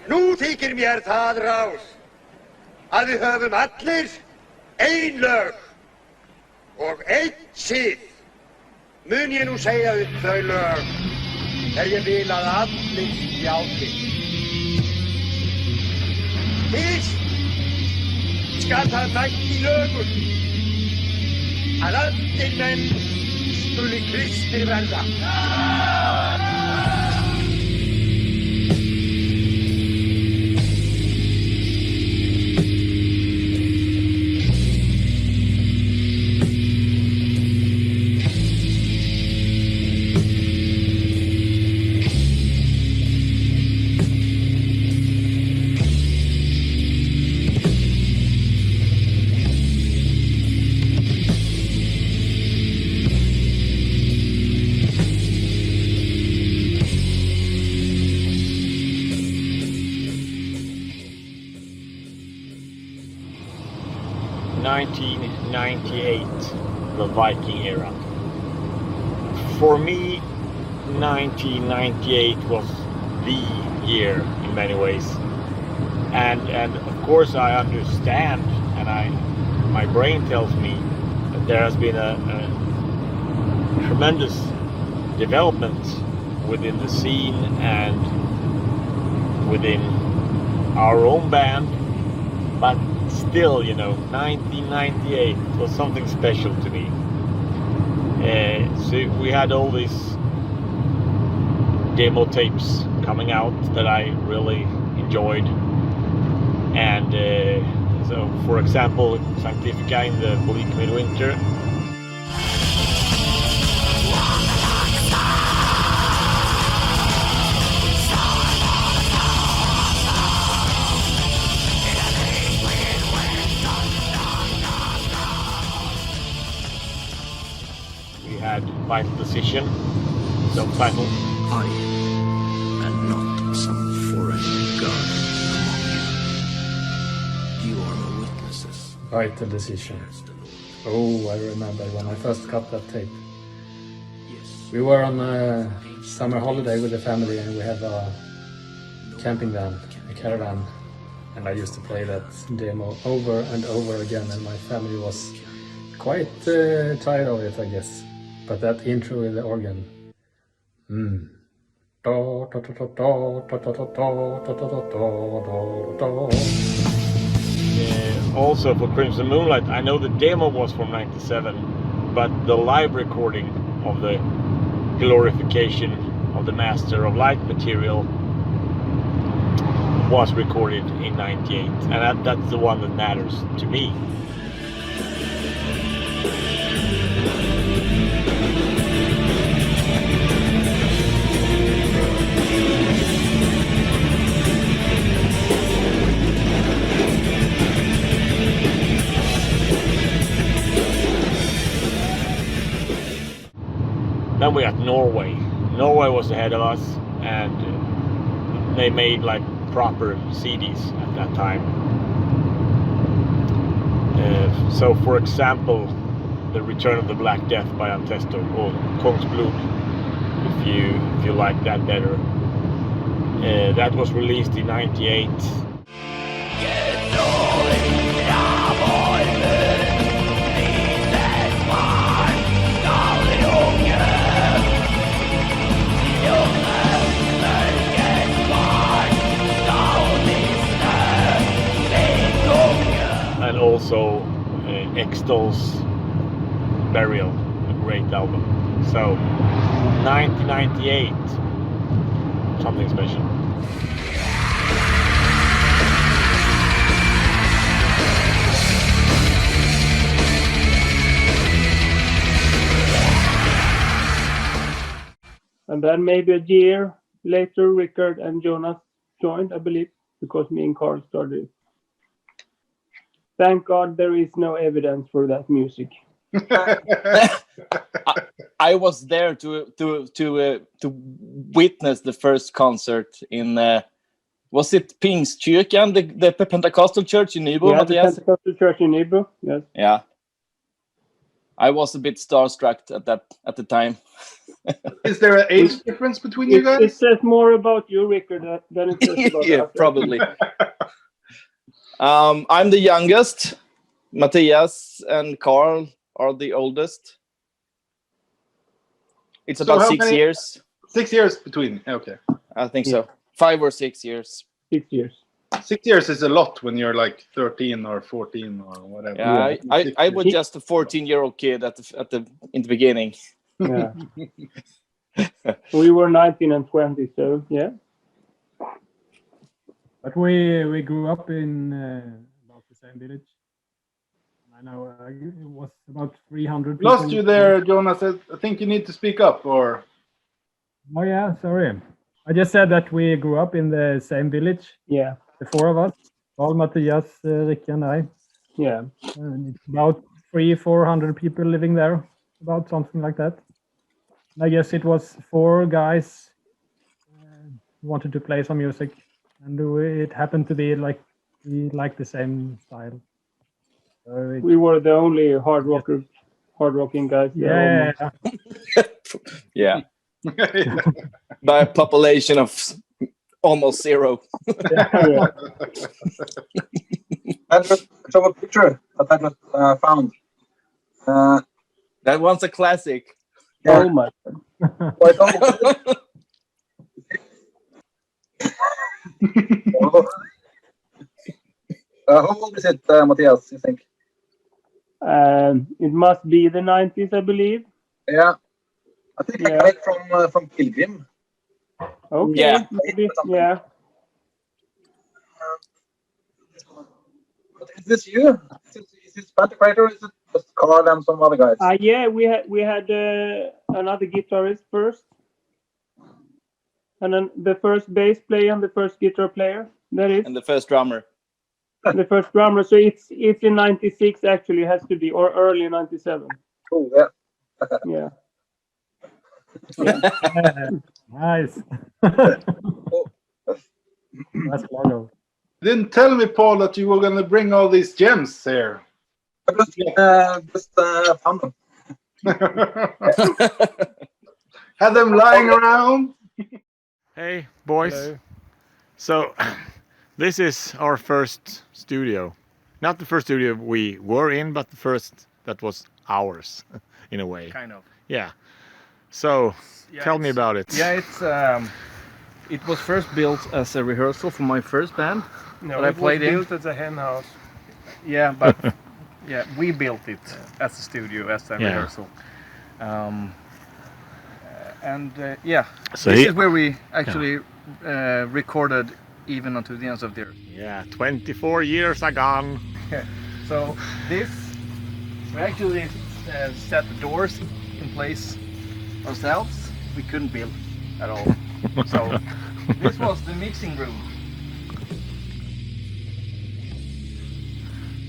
Nú þykir mér það ráð að við höfum allir ein lög og einn sið. Mun ég nú segja upp þau lög þegar ég vil að allir játi. Fyrst skal það dæmt í lögum að allir menn skuli kristnir verða. 1998, the Viking era. For me, 1998 was the year in many ways, and of course I understand, and my brain tells me that there has been a tremendous development within the scene and within our own band, but still, 1998 was something special to me. So we had all these demo tapes coming out that I really enjoyed, and so for example, Sanctifica in the Bleak Midwinter. Had Vital Decision, subtitle. I am not some foreign god among you. You are my witnesses. Vital Decision. Oh, I remember when I first got that tape. We were on a summer holiday with the family and we had a camping van, a caravan, and I used to play that demo over and over again, and my family was quite tired of it, I guess. But that intro with the organ. Also for Crimson Moonlight, I know the demo was from 97, but the live recording of the glorification of the Master of Light material was recorded in 98, and that's the one that matters to me. Then we had Norway. Norway was ahead of us, and they made like proper CDs at that time. So for example, The Return of the Black Death by Antesto, or Kongsblod, if you like that better. That was released in 98. And also Extol's Burial, a great album. So 1998, something special. And then maybe a year later, Rickard and Jonas joined, I believe, because me and Carl started. Thank God there is no evidence for that music. I was there to witness the first concert in was it Pingstkyrkan, the Pentecostal church in Nybro? Yeah, the Pentecostal church in Nybro. Yes. Yeah. I was a bit starstruck at the time. Is there an age difference between you guys? It says more about you, Rickard, than it says about Yeah, us. probably. I'm the youngest. Matthias and Carl are the oldest. It's So about how 6 many- years. 6 years between. Okay. I think so. 5 or 6 years. 6 years. 6 years is a lot when you're like 13 or 14 or whatever. Yeah, Yeah. I was just a 14-year-old kid in the beginning. Yeah. We were 19 and 20, so yeah. But we grew up in about the same village. I know it was about 300 people. Lost you there, Jonas. I think you need to speak up, or Oh yeah, sorry. I just said that we grew up in the same village, Yeah. the four of us, Carl, Matthias, Ricky, and I. Yeah. And it's about 300-400 people living there, about something like that. And I guess it was 4 guys who wanted to play some music, and it happened to be like we liked the same style. So it, We were the only hard rocking guys there. yeah, Yeah. By a population of almost 0. Yeah. I just show a picture that I just found. That one's a classic. Yeah. Oh my. Quite old. How old is it, Matthias, you think? It must be the 90s, I believe. Yeah. I think I Yeah. got it from Pilgrim. Okay. Yeah. Maybe. Yeah. But is this you? Is this Panther Creator, or is it just Carl and some other guys? Yeah, we had another guitarist first. And then the first bass player and the first guitar player. That is And the first drummer. the first drummer. So it's in 96 actually, has to be, or early 97. Cool, yeah. Yeah. nice. That's logo. didn't tell me, Paul, that you were going to bring all these gems here. I just found them. Had them lying around. Hey, boys. Hello. So, this is our first studio. Not the first studio we were in, but the first that was ours, in a way. Kind of. Yeah. So, Yeah, tell me it's- about it. Yeah, it was first built as a rehearsal for my first band. No, But I it was played in. built as a hen house. Yeah, but yeah, we built it as a studio, as a Yeah. rehearsal. And yeah, So this he- is where we actually recorded even unto the ends of the earth. Yeah, 24 years are gone. So this, we actually set the doors in place ourselves. We couldn't build at all. So this was the mixing room.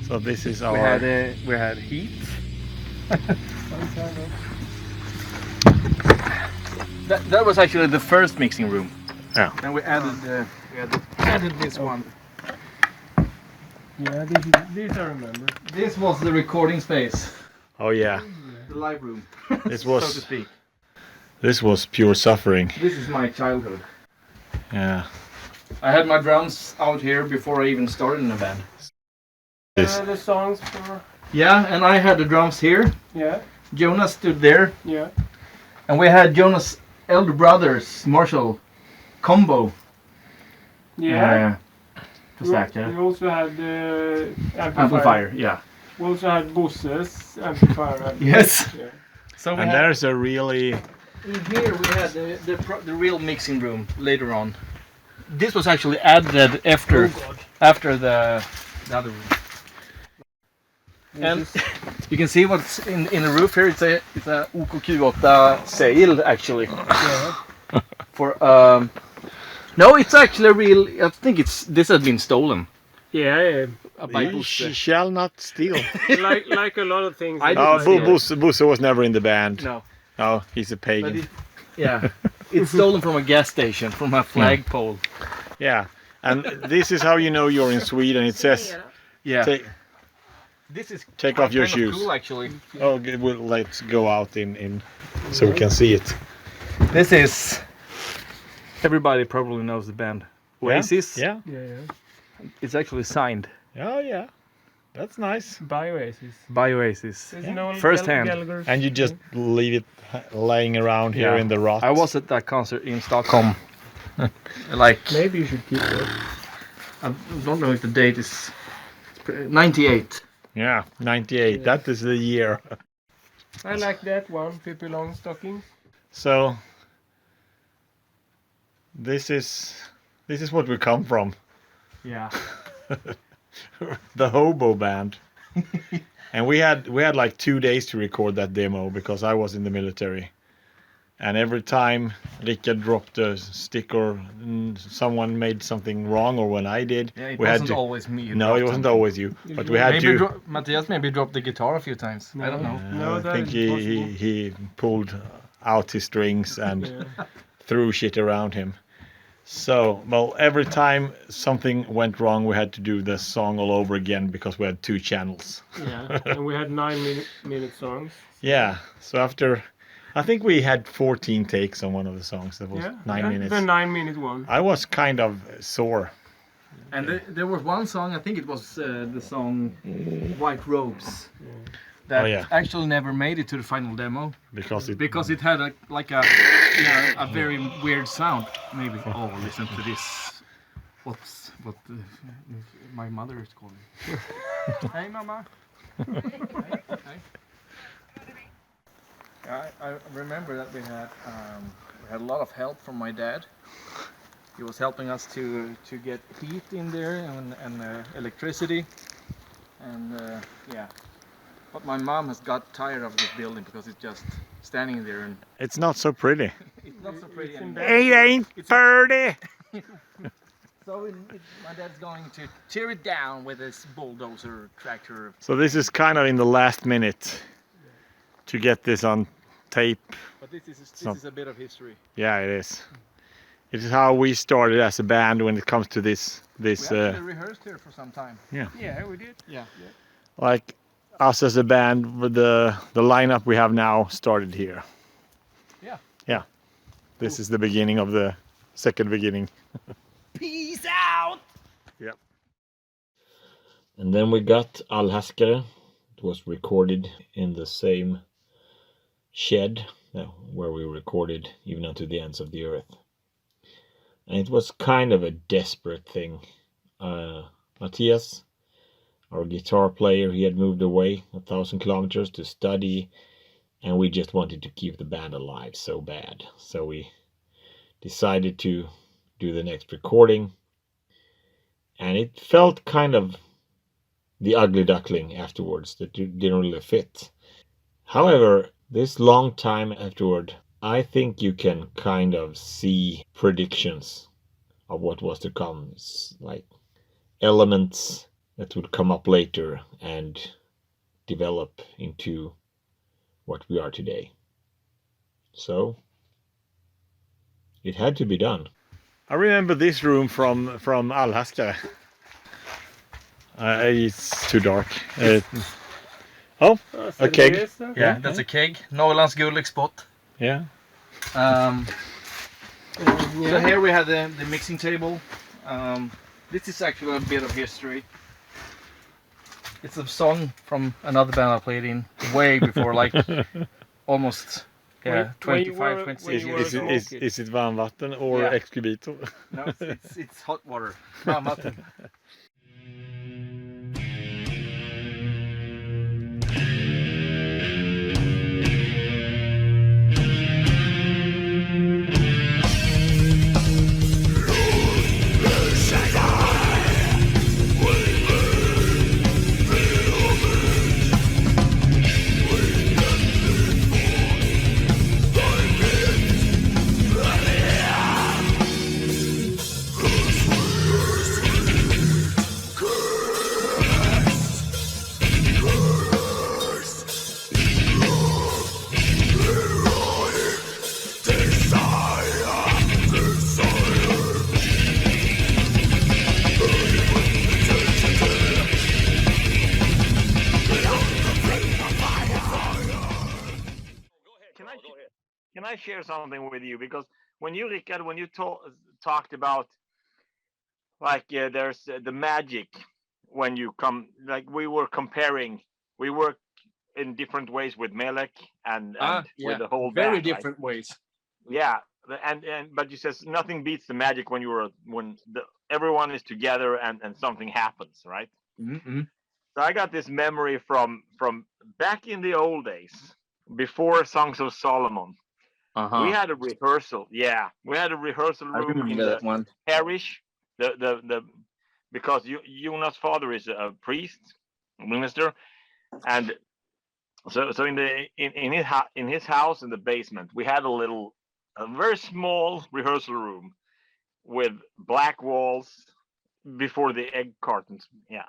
So this is our... We had heat. That was actually the first mixing room. Yeah. Then we added this one. Yeah, this I remember. This was the recording space, Oh yeah, the live room, this so to was speak. this was pure suffering. This is my childhood. Yeah. I had my drums out here before I even started in the band. This. The songs for. Yeah, and I had the drums here. Yeah. Jonas stood there, Yeah. and we had Jonas' elder brothers, Marshall, combo. Yeah. To stack, yeah. We also had Amplifier, yeah. We also had Bosse's amplifier. Yes. Yeah. So we And had, there's a really... in here we had the real mixing room later on. This was actually added after the other room. And you can see what's in the roof here. It's a OKQ8 sail actually. Yeah. For no, it's actually a real. I think this has been stolen Yeah. by You Bosse. shall not steal. like a lot of things. I Oh, didn't Bosse was never in the band. No, Oh, he's a but pagan. yeah, it's stolen from a gas station, from a flagpole. Yeah. And this is how you know you're in Sweden. It says... Yeah. Take, This is Take quite off your kind of shoes. cool, actually. Oh, okay, well, let's go out in so we can see it. This is. Everybody probably knows the band Oasis. Yeah. It's actually signed Oh yeah. That's nice. By Oasis. by Oasis. There's no First hand. Gallagher's And you just leave it laying around here in the rot. I was at that concert in Stockholm. Like, Maybe you should keep it. I don't know if the date is 98. Yeah, 98. That is the year. I like that one, Pippi Longstocking. So this is what we come from. Yeah. The hobo band. And we had like 2 days to record that demo because I was in the military. And every time Rickard dropped a stick or someone made something wrong, or when I did, Yeah, it we had wasn't to. always me. who No, dropped it wasn't something. always you, but we had Maybe to. Matthias maybe dropped the guitar a few times. I don't know. No, I that think is possible. he pulled out his strings and threw shit around him. So, well, every time something went wrong, we had to do the song all over again because we had 2 channels. Yeah, and we had 9-minute songs. Yeah. So after, I think we had 14 takes on one of the songs. That was 9 minutes. The 9-minute one. I was kind of sore. And there was one song, I think it was the song White Robes, that actually never made it to the final demo. Because it had a very weird sound. Maybe. Oh, listen to this. What my mother is calling. Hey, mama. Hey. I remember that we had a lot of help from my dad. He was helping us to get heat in there and electricity, and But my mom has got tired of this building because it's just standing there and it's not so pretty. it's not so pretty. It ain't pretty. So my dad's going to tear it down with his bulldozer tractor. So this is kind of in the last minute to get this on tape. But this is a bit of history. Yeah, it is. It is how we started as a band when it comes to this. We actually rehearsed here for some time. Yeah, we did. Yeah. Like us as a band, with the lineup we have now started here. Yeah. Yeah. This is the beginning of the second beginning. Peace out! Yeah. And then we got Alhaskare. It was recorded in the same shed where we recorded Even Unto the Ends of the Earth. And it was kind of a desperate thing. Matthias, our guitar player, he had moved away 1,000 kilometers to study, and we just wanted to keep the band alive so bad. So we decided to do the next recording, and it felt kind of the ugly duckling afterwards that didn't really fit. However, this long time afterward, I think you can kind of see predictions of what was to come. It's like elements that would come up later and develop into what we are today. So it had to be done. I remember this room from Alhaskare. It's too dark. A keg. Yeah, that's a keg. Norrlands Gullexpot. Yeah. So here we have the mixing table. This is actually a bit of history. It's a song from another band I played in way before, like almost 25, 26 years ago. Is it varmvatten or excubito? No, it's hot water. Varmvatten. I share something with you? Because when you, Rickard, when you talked about like there's the magic when you come, like we were comparing, we work in different ways with Melek and with the whole very band, different ways. Yeah, and but you says nothing beats the magic when everyone is together and something happens, right? Mm-hmm. So I got this memory from back in the old days, before Songs of Solomon. We had a rehearsal. Yeah, we had a rehearsal room in the parish. The because Jonas' father is a priest, a minister, and so in his house in the basement we had a very small rehearsal room with black walls before the egg cartons. Yeah.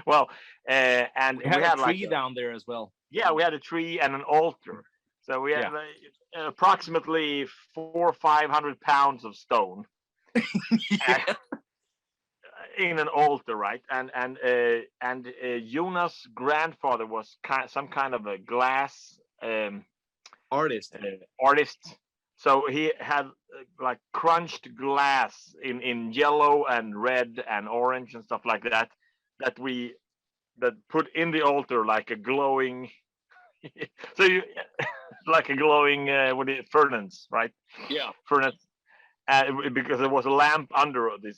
Well, and we had a tree down there as well. Yeah, we had a tree and an altar. So we had approximately 400 or 500 pounds of stone in an altar, right? And Jonas' grandfather was some kind of a glass artist. So he had like crunched glass in yellow and red and orange and stuff like that that put in the altar like a glowing so you like a glowing furnace, right? Yeah, furnace, because there was a lamp under this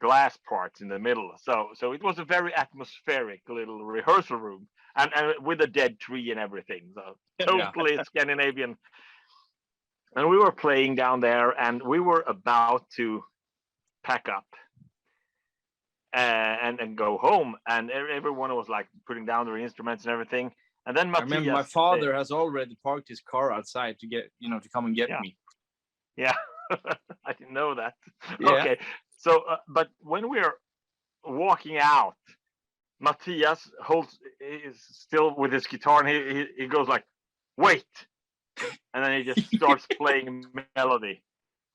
glass parts in the middle. So it was a very atmospheric little rehearsal room, and with a dead tree and everything. So totally Scandinavian. And we were playing down there, and we were about to pack up and go home, and everyone was like putting down their instruments and everything. And then Matthias, I remember my father has already parked his car outside to get to come and get me. Yeah, I didn't know that. Yeah. Okay, so but when we're walking out, Matthias is still with his guitar, and he goes like, "Wait," and then he just starts playing melody.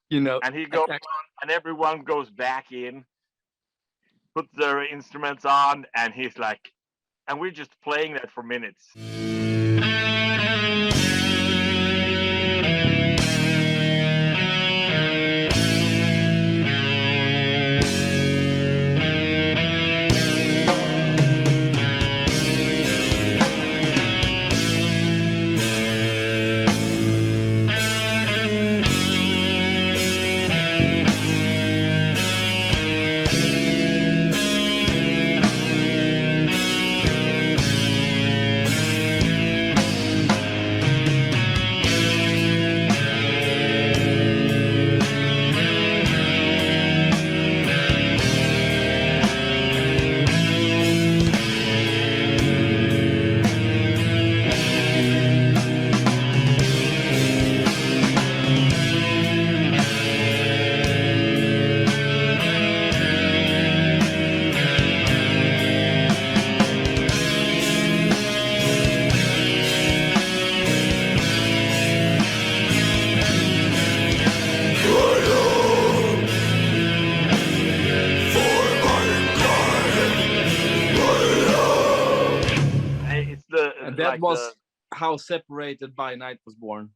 And he goes on, and everyone goes back in, puts their instruments on, and he's like, and we're just playing that for minutes. That was how Separated by Night was born.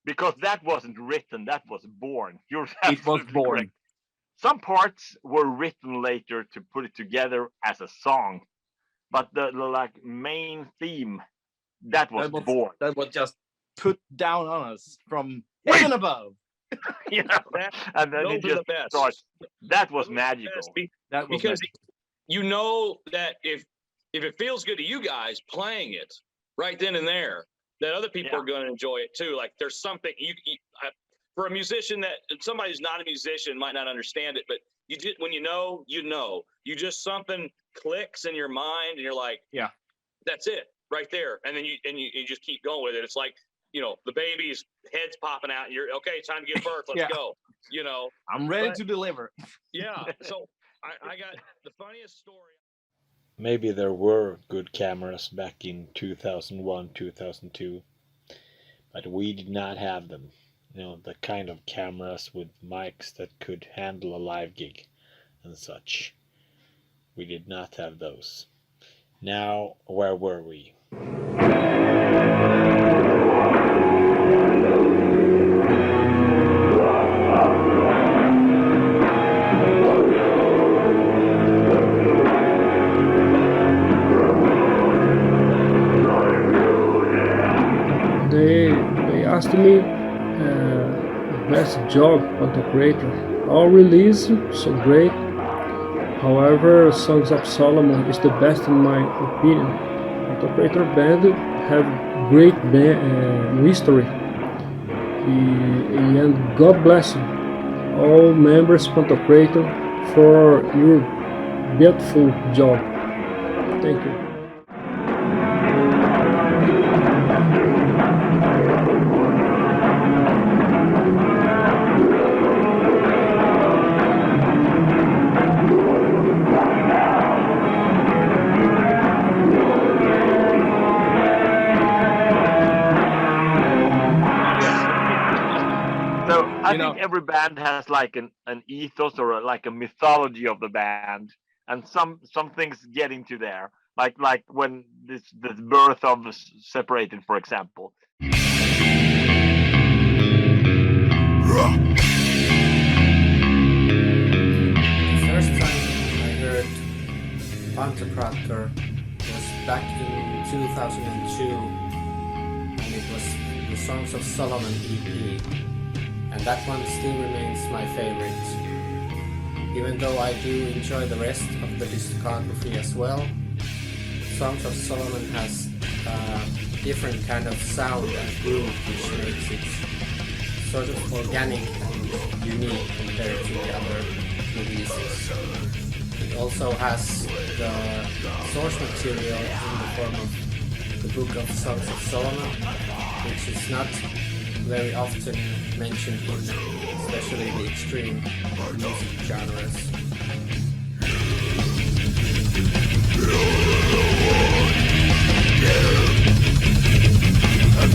Because that wasn't written, that was born. It was born. Correct. Some parts were written later to put it together as a song, but the like main theme that was born. That was just put down on us from heaven above. And then it just starts. That was magical. That was because you know that if it feels good to you guys playing it right then and there, that other people are going to enjoy it too. Like there's something for a musician that somebody who's not a musician might not understand it, but when you know, you just something clicks in your mind and you're like, yeah, that's it right there. And then you just keep going with it. It's like, the baby's head's popping out and you're okay, time to give birth. Let's go. I'm ready to deliver. Yeah. So I got the funniest story. Maybe there were good cameras back in 2001, 2002, but we did not have them. The kind of cameras with mics that could handle a live gig and such. We did not have those. Now, where were we? best job on the creator. All release so great. However, Songs of Solomon is the best in my opinion. The creator band have great history. And God bless you, all members of the creator, for your beautiful job. Thank you. I think every band has like an ethos or like a mythology of the band, and some things get into there, like when this birth of Separated, for example. The first time I heard Pantocrator was back in 2002, and it was the Songs of Solomon EP. And that one still remains my favorite. Even though I do enjoy the rest of the discography as well, Songs of Solomon has a different kind of sound and groove which makes it sort of organic and unique compared to the other releases. It also has the source material in the form of the Book of Songs of Solomon, which is not very often mentioned in especially the extreme music genres. And